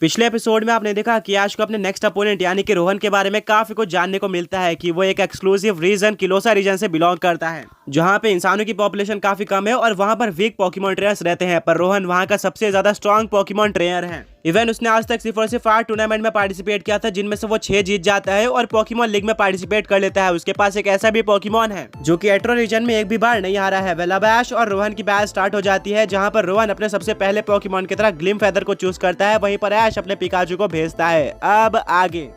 पिछले एपिसोड में आपने देखा कि ऐश को अपने नेक्स्ट अपोनेंट यानी कि रोहन के बारे में काफी कुछ जानने को मिलता है कि वो एक एक्सक्लूसिव रीजन किलोसा रीजन से बिलोंग करता है, जहाँ पे इंसानों की पॉपुलेशन काफी कम है और वहाँ पर वीक पोकेमॉन ट्रेनर्स रहते हैं, पर रोहन वहाँ का सबसे ज्यादा स्ट्रॉन्ग पोकेमॉन ट्रेनर है। इवन उसने आज तक सिर्फ और सिर्फ 8 टूर्नामेंट में पार्टिसिपेट किया था, जिनमें से वो 6 जीत जाता है और पोकेमॉन लीग में पार्टिसिपेट कर लेता है। उसके पास एक ऐसा भी पोकेमॉन है जो कि एट्रो रीजन में एक भी बार नहीं हारा है। वेल अब ऐश और रोहन की बैच स्टार्ट हो जाती है, जहाँ पर रोहन अपने सबसे पहले पोकेमॉन की तरह ग्लिम फेदर को चूज करता है, वहीं पर ऐश अपने पिकाचू को भेजता है। अब आगे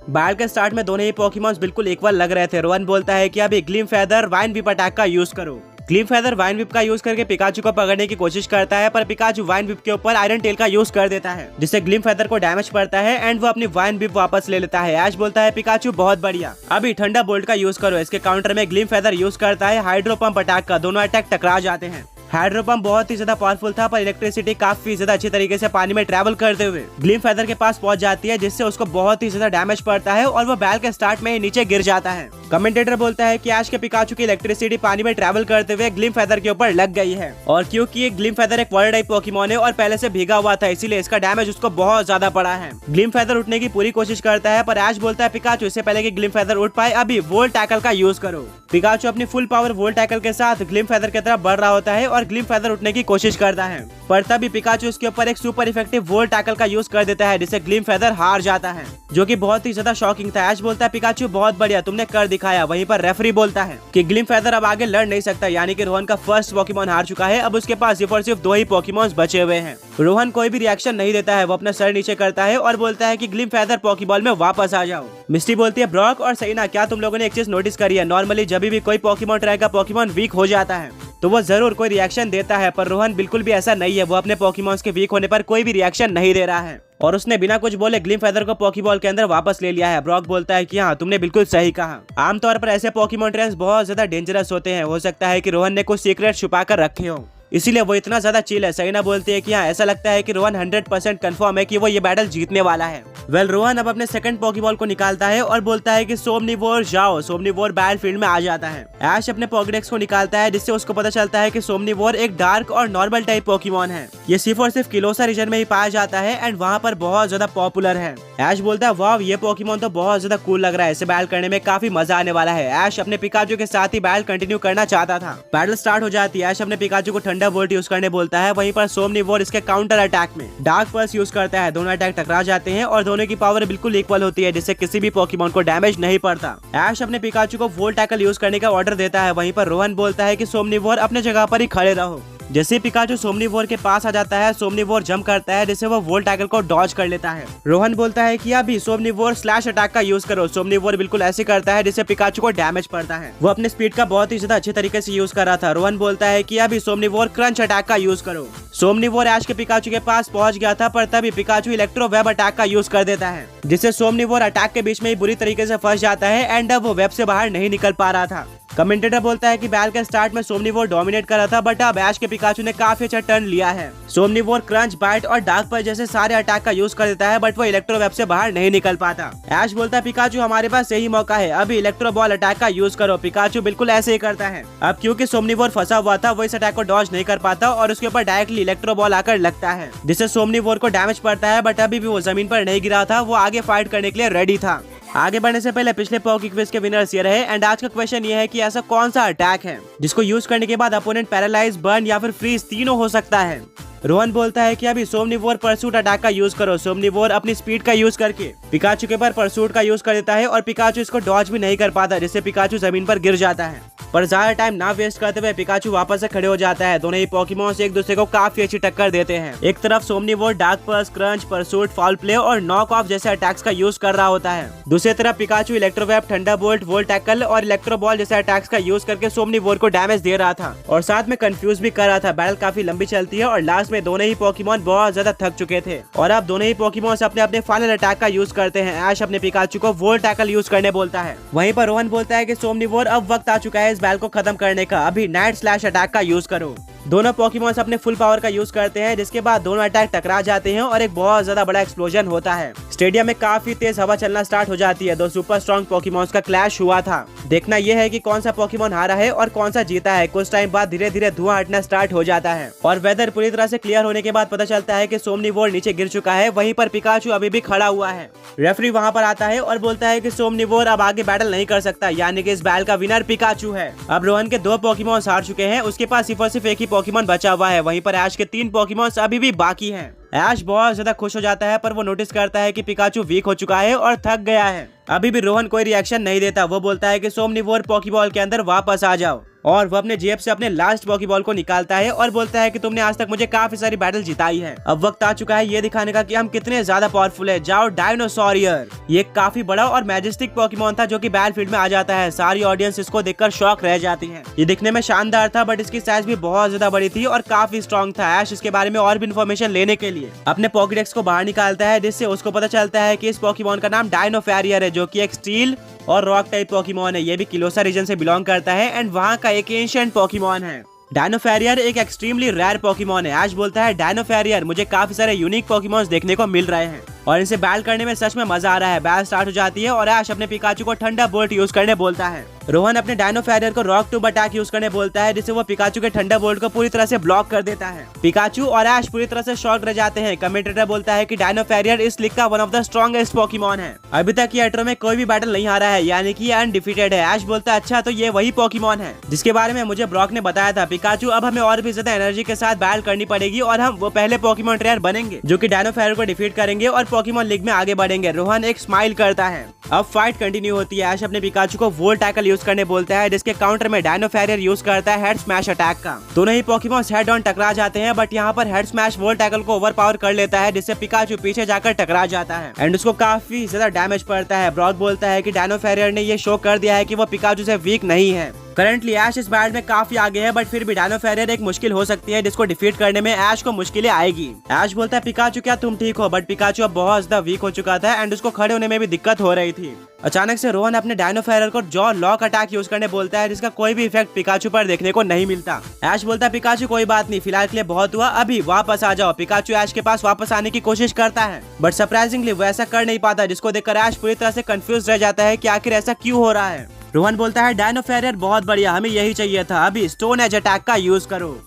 बैटल के स्टार्ट में दोनों ही पोकेमॉन्स बिल्कुल इक्वल लग रहे थे। रोहन बोलता है कि अभी gleam feather wine whip attack का यूज करो। ग्लिम फेदर वाइन विप का यूज करके पिकाचू को पकड़ने की कोशिश करता है, पर पिकाचू वाइन विप के ऊपर आयरन टेल का यूज कर देता है, जिससे ग्लिम फेदर को डैमेज पड़ता है एंड वो अपनी वाइन विप वापस ले लेता है। ऐश बोलता है पिकाचू बहुत बढ़िया, अभी ठंडा बोल्ट का यूज करो। इसके काउंटर में ग्लिम फेदर यूज करता है हाइड्रो पंप अटैक का। दोनों अटैक टकरा जाते हैं। हाइड्रो पंप बहुत ही ज्यादा पावरफुल था, पर इलेक्ट्रिसिटी काफी ज्यादा अच्छी तरीके से पानी में ट्रैवल करते हुए ग्लिम फेदर के पास पहुंच जाती है, जिससे उसको बहुत ही ज्यादा डैमेज पड़ता है और वो बैल के स्टार्ट में ही नीचे गिर जाता है। कमेंटेटर बोलता है कि ऐश के पिकाचू की इलेक्ट्रिसिटी पानी में ट्रैवल करते हुए ग्लिम फेदर के ऊपर लग गई है, और क्योंकि ग्लिम फेदर एक वाटर टाइप पोकेमॉन है और पहले से भीगा हुआ था, इसीलिए इसका डैमेज उसको बहुत ज्यादा पड़ा है। ग्लिम फेदर उठने की पूरी कोशिश करता है, पर ऐश बोलता है पिकाचू इससे पहले कि ग्लिम फेदर उठ पाए अभी वोल्ट टैकल का यूज करो। पिकाचू अपनी फुल पावर वोल्ट टैकल के साथ ग्लिम फेदर की तरफ बढ़ रहा होता है और ग्लिम फेदर उठने की कोशिश करता है, पर तभी पिकाचू इसके ऊपर एक सुपर इफेक्टिव वोल्ट टैकल का यूज कर देता है, जिससे ग्लिम फेदर हार जाता है, जो कि बहुत ही ज्यादा शॉकिंग था। ऐश बोलता है पिकाचू बहुत बढ़िया, तुमने कर दिखाया। वहीं पर रेफरी बोलता है कि ग्लिम फेदर अब आगे लड़ नहीं सकता, यानी कि रोहन का फर्स्ट पोकेमॉन हार चुका है। अब उसके पास सिर्फ और सिर्फ 2 ही पोकेमॉन्स बचे हुए हैं। रोहन कोई भी रिएक्शन नहीं देता है, वो अपना सर नीचे करता है और बोलता है कि ग्लिम फेदर पोकेबॉल में वापस आ जाओ। मिस्टी बोलती है ब्रॉक और सईना, क्या तुम लोगों ने एक चीज नोटिस करी है, नॉर्मली जब भी कोई पोकेमॉन ट्राई का पोकेमॉन वीक हो जाता है तो वो जरूर कोई रिएक्शन देता है, पर रोहन बिल्कुल भी ऐसा नहीं है। वो अपने पोकेमॉन्स के वीक होने पर कोई भी रिएक्शन नहीं दे रहा है और उसने बिना कुछ बोले ग्लिम फेदर को पोकेबॉल के अंदर वापस ले लिया है। ब्रॉक बोलता है कि हाँ तुमने बिल्कुल सही कहा, आमतौर पर ऐसे पोकेमॉन ट्रेनर्स बहुत ज्यादा डेंजरस होते हैं, हो सकता है कि रोहन ने कुछ सीक्रेट छुपा कर रखे हो, इसीलिए वो इतना ज्यादा चिल है। सईना बोलती है कि हाँ ऐसा लगता है कि रोहन 100% कंफर्म है कि वो ये बैटल जीतने वाला है। वेल रोहन अब अपने सेकंड पोकेबॉल को निकालता है और बोलता है कि सोमनिवोर जाओ। सोमनिवोर बैटलफील्ड में आ जाता है। ऐश अपने पॉकेडेक्स को निकालता है, जिससे उसको पता चलता है कि सोमनिवोर एक डार्क और नॉर्मल टाइप पोकेमॉन है। ये सिर्फ और सिर्फ किलोसा रीजन में ही पाया जाता है एंड वहाँ पर बहुत ज्यादा पॉपुलर है। ऐश बोलता है वाह ये पोकेमॉन तो बहुत ज्यादा कूल लग रहा है, इसे बैटल करने में काफी मजा आने वाला है। ऐश अपने पिकाचू के साथ ही बैटल कंटिन्यू करना चाहता था। बैटल स्टार्ट हो जाती है। ऐश अपने पिकाचू को ठंडा बोल्ट यूज करने बोलता है, वहीं पर सोमनिवोर इसके काउंटर अटैक में डार्क पल्स यूज करता है। दोनों अटैक टकरा जाते हैं और दोनों की पावर बिल्कुल इक्वल होती है, जिससे किसी भी पोकेमॉन को डैमेज नहीं पड़ता। ऐश अपने पिकाचू को वोल्ट टैकल यूज करने का ऑर्डर देता है, वहीं पर रोहन बोलता है कि सोमनिवोर अपने जगह पर ही खड़े रहो। जैसे पिकाचू सोमनिवोर के पास आ जाता है, सोमनिवोर जंप करता है, जिससे वो वोल्ट टैकल को डॉज कर लेता है। रोहन बोलता है कि अभी सोमनिवोर स्लैश अटैक का यूज करो। सोमनिवोर बिल्कुल ऐसे करता है जिससे पिकाचू को डैमेज पड़ता है। वो अपने स्पीड का बहुत ही ज्यादा अच्छे तरीके से यूज कर रहा था। रोहन बोलता है कि अभी सोमनिवोर क्रंच अटैक का यूज करो। सोमनिवोर ऐश के पिकाचू के पास पहुंच गया था, पर तभी पिकाचू इलेक्ट्रो वेब अटैक का यूज कर देता है, जिससे सोमनिवोर अटैक के बीच में ही बुरी तरीके से फंस जाता है एंड अब वो वेब से बाहर नहीं निकल पा रहा था। कमेंटेटर बोलता है कि बैल के स्टार्ट में सोमनिवोर डोमिनेट कर रहा था, बट अब ऐश के पिकाचू ने काफी अच्छा टर्न लिया है। सोमनिवोर क्रंच, बाइट और डार्क पर जैसे सारे अटैक का यूज कर देता है, बट वो इलेक्ट्रो वेब से बाहर नहीं निकल पाता। ऐश बोलता है पिकाचू हमारे पास यही मौका है, अभी इलेक्ट्रो बॉल अटैक का यूज करो। पिकाचू बिल्कुल ऐसे ही करता है। अब क्योंकि सोमनिवोर फंसा हुआ था, वो इस अटैक को डॉज नहीं कर पाता और उसके ऊपर डायरेक्टली इलेक्ट्रो बॉल आकर लगता है, जिससे सोमनिवोर को डैमेज पड़ता है, बट अभी भी वो जमीन पर नहीं गिरा था, वो आगे फाइट करने के लिए रेडी था। आगे बढ़ने से पहले पिछले पोके क्विज के विनर्स ये रहे एंड आज का क्वेश्चन ये है कि ऐसा कौन सा अटैक है जिसको यूज करने के बाद अपोनेंट पैरालाइज, बर्न या फिर फ्रीज तीनों हो सकता है। रोहन बोलता है कि अभी सोमनिवोर परसूट अटैक का यूज करो। सोमनिवोर अपनी स्पीड का यूज करके पिकाचू के ऊपर परसूट का यूज कर देता है और पिकाचू इसको डॉज भी नहीं कर पाता, जिससे पिकाचू जमीन पर गिर जाता है। पर ज्यादा टाइम ना वेस्ट करते हुए पिकाचू वापस से खड़े हो जाता है। दोनों ही पोकेमॉन्स एक दूसरे को काफी अच्छी टक्कर देते हैं। एक तरफ सोमनिवोर dark pulse, crunch, pursuit, foul play और नॉक ऑफ जैसे अटैक्स का यूज कर रहा होता है। दूसरी तरफ Pikachu electrowave, thunderbolt, volt tackle और इलेक्ट्रो बॉल जैसे अटैक्स का यूज करके सोमनिवोर को डैमेज दे रहा था और साथ में कंफ्यूज भी कर रहा था। बैटल काफी लंबी चलती है और लास्ट में दोनों ही पोकेमॉन बहुत ज्यादा थक चुके थे और अब दोनों ही पोकेमॉन्स अपने अपने फाइनल अटैक का यूज करते हैं। ऐश अपने पिकाचू को वोल्ट टैकल यूज करने बोलता है। वहीं पर रोहन बोलता है कि सोमनिवोर अब वक्त आ चुका है इस बैटल को खत्म करने का, अभी नाइट स्लैश अटैक का यूज करो। दोनों पोकेमॉन्स अपने फुल पावर का यूज करते हैं, जिसके बाद दोनों अटैक टकरा जाते हैं और एक बहुत ज्यादा बड़ा एक्सप्लोजन होता है। स्टेडियम में काफी तेज हवा चलना स्टार्ट हो जाती है। दो सुपर स्ट्रॉन्ग पोकेमॉन्स का क्लैश हुआ था। देखना यह है कि कौन सा पोकेमॉन हारा है और कौन सा जीता है। कुछ टाइम बाद धीरे धीरे धुआं हटना स्टार्ट हो जाता है और वेदर पूरी तरह से क्लियर होने के बाद पता चलता है कि सोमनिवोर नीचे गिर चुका है। वहीं पर पिकाचू अभी भी खड़ा हुआ है। रेफरी वहां पर आता है और बोलता है कि सोमनिवोर अब आगे बैटल नहीं कर सकता, यानी कि इस बैटल का विनर पिकाचू है। अब रोहन के 2 पोकेमॉन्स हार चुके हैं, उसके पास सिर्फ और सिर्फ एक ही पोकेमॉन बचा हुआ है। वहीं पर ऐश के 3 पोकेमॉन्स अभी भी बाकी हैं। ऐश बहुत ज्यादा खुश हो जाता है, पर वो नोटिस करता है कि पिकाचू वीक हो चुका है और थक गया है। अभी भी रोहन कोई रिएक्शन नहीं देता। वो बोलता है कि सोमनिवोर पॉकीबॉल के अंदर वापस आ जाओ, और वो अपने जेब से अपने लास्ट पॉकीबॉल को निकालता है और बोलता है कि तुमने आज तक मुझे काफी सारी बैटल जिताई है। अब वक्त आ चुका है ये दिखाने का कि हम कितने ज्यादा पावरफुल है। जाओ डायनोसॉरियर। ये काफी बड़ा और मैजेस्टिक पॉकीमॉन था जो कि बैटलफील्ड में आ जाता है। सारी ऑडियंस इसको देखकर शॉक रह जाती है। ये दिखने में शानदार था, बट इसकी साइज भी बहुत ज्यादा बड़ी थी और काफी स्ट्रॉन्ग था। ऐश इसके बारे में और भी इन्फॉर्मेशन लेने के लिए अपने पॉकेडेक्स को बाहर निकालता है, जिससे उसको पता चलता है कि इस पॉकीमॉन का नाम डायनोफेरियर है, जो कि एक स्टील और रॉक टाइप पॉकीमॉन है। ये भी किलोसा रीजन से बिलोंग करता है एंड वहाँ का एक एंशिएंट पॉकीमॉन है। डायनोफेरियर एक एक्सट्रीमली रेयर पॉकीमॉन है। ऐश बोलता है डायनोफेरियर, मुझे काफी सारे यूनिक पॉकीमॉन्स देखने को मिल रहे हैं और इनसे बैटल करने में सच में मजा आ रहा है। बैटल स्टार्ट हो जाती है और ऐश अपने पिकाचू को ठंडा बोल्ट यूज करने बोलता है। रोहन अपने डायनोफेरियर को रॉक ट्यूब अटैक यूज करने बोलता है, जिससे वो पिकाचू के ठंडा बोल्ट को पूरी तरह से ब्लॉक कर देता है। पिकाचू और ऐश पूरी तरह से शॉक रह जाते हैं। कमेंटेटर बोलता है कि डायनोफेरियर इस लीग का one of the strongest Pokémon है। अभी तक ये एट्रो में कोई भी बैटल नहीं हारा है, यानी कि ये अनडिफीटेड है। ऐश बोलता है अच्छा, तो ये वही पॉकीमॉन है जिसके बारे में मुझे ब्रॉक ने बताया था। पिकाचू, अब हमें और भी ज्यादा एनर्जी के साथ बैटल करनी पड़ेगी और हम वो पहले पॉकीमॉन ट्रेनर बनेंगे जो कि डायनोफेरियर को डिफीट करेंगे और पॉकीमॉन लीग में आगे बढ़ेंगे। रोहन एक स्माइल करता है। अब फाइट कंटिन्यू होती है। ऐश अपने पिकाचू को वोल्ट टैकल यूज करने बोलता है, जिसके काउंटर में डायनोफेरियर यूज करता है हेड स्मैश अटैक का। दोनों ही पॉकीमॉन्स हेड ऑन टकरा जाते हैं, बट यहाँ पर हेड स्मैश वोल्ट टैकल को ओवर पावर कर लेता है, जिससे पिकाचू पीछे जाकर टकरा जाता है एंड उसको काफी ज्यादा डैमेज पड़ता है। ब्रॉक बोलता है कि डायनोफेरियर ने ये शो कर दिया है कि वो पिकाचू से वीक नहीं है। करंटली ऐश इस बैटल में काफी आगे है, बट फिर भी डायनोफेरियर एक मुश्किल हो सकती है, जिसको डिफीट करने में ऐश को मुश्किलें आएगी। ऐश बोलता है पिकाचू, क्या तुम ठीक हो? बट पिकाचू अब बहुत ज्यादा वीक हो चुका था एंड उसको खड़े होने में भी दिक्कत हो रही थी। अचानक से रोहन अपने डायनोफेरियर को जॉ लॉक अटैक यूज करने बोलता है, जिसका कोई भी इफेक्ट पिकाचू पर देखने को नहीं मिलता। ऐश बोलता है पिकाचू कोई बात नहीं, फिलहाल के लिए बहुत हुआ, अभी वापस आ जाओ। पिकाचू ऐश के पास वापस आने की कोशिश करता है, बट सरप्राइजिंगली वो ऐसा कर नहीं पाता, जिसको देखकर ऐश पूरी तरह से कंफ्यूज रह जाता है कि आखिर ऐसा क्यों हो रहा है। रोहन बोलता है डायनोफेरियर बहुत बढ़िया, हमें यही चाहिए था, अभी स्टोन एज अटैक का यूज करो।